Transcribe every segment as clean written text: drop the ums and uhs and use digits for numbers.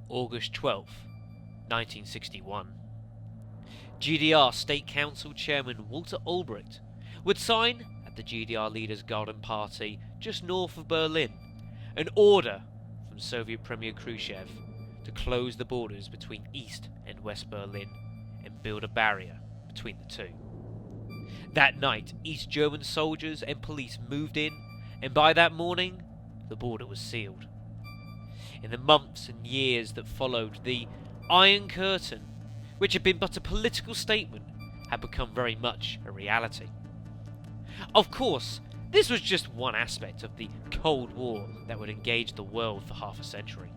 August 12th, 1961. GDR State Council Chairman Walter Ulbricht would sign, at the GDR leader's garden party just north of Berlin, an order from Soviet Premier Khrushchev to close the borders between East and West Berlin and build a barrier between the two. That night, East German soldiers and police moved in, and by that morning, the border was sealed. In the months and years that followed, the Iron Curtain, which had been but a political statement, had become very much a reality. Of course, this was just one aspect of the Cold War that would engage the world for half a century.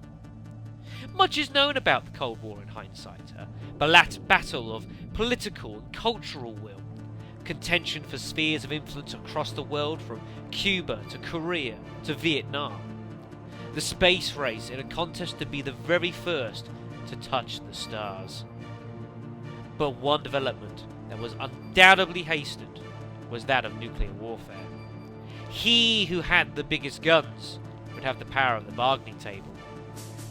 Much is known about the Cold War in hindsight, a battle of political and cultural will, contention for spheres of influence across the world from Cuba to Korea to Vietnam, the space race in a contest to be the very first to touch the stars. But one development that was undoubtedly hastened was that of nuclear warfare. He who had the biggest guns would have the power of the bargaining table.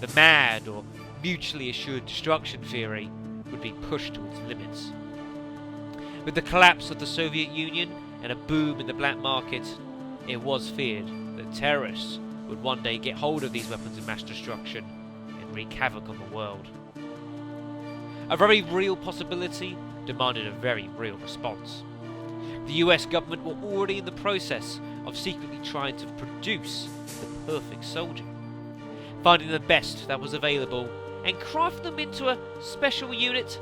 The mad or mutually assured destruction theory would be pushed to its limits. With the collapse of the Soviet Union and a boom in the black market, it was feared that terrorists would one day get hold of these weapons of mass destruction and wreak havoc on the world. A very real possibility demanded a very real response. The US government were already in the process of secretly trying to produce the perfect soldier, finding the best that was available and crafting them into a special unit.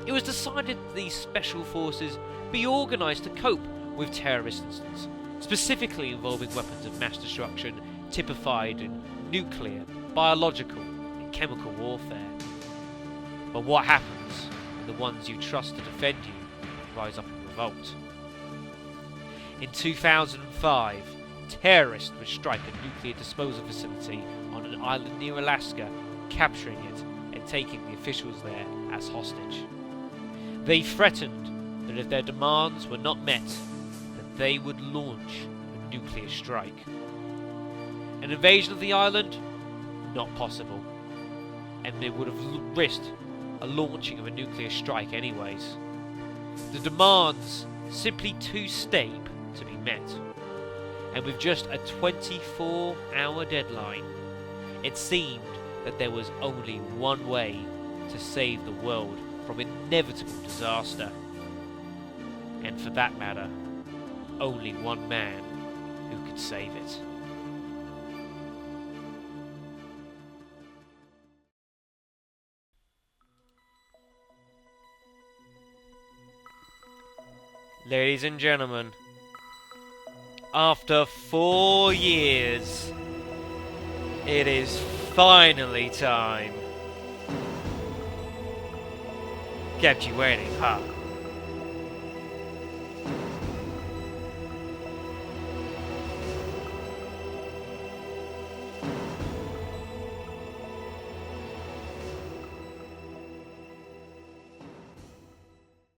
It was decided that these special forces be organised to cope with terrorist incidents, specifically involving weapons of mass destruction typified in nuclear, biological and chemical warfare. But what happens when the ones you trust to defend you rise up in revolt? In 2005, terrorists would strike a nuclear disposal facility on an island near Alaska, capturing it and taking the officials there as hostage. They threatened that if their demands were not met, that they would launch a nuclear strike. An invasion of the island? Not possible. And they would have risked a launching of a nuclear strike anyways. The demands simply too steep to be met. And with just a 24-hour deadline, it seemed that there was only one way to save the world from inevitable disaster. And for that matter, only one man who could save it. Ladies and gentlemen, after 4 years, it is finally time. Kept you waiting, huh?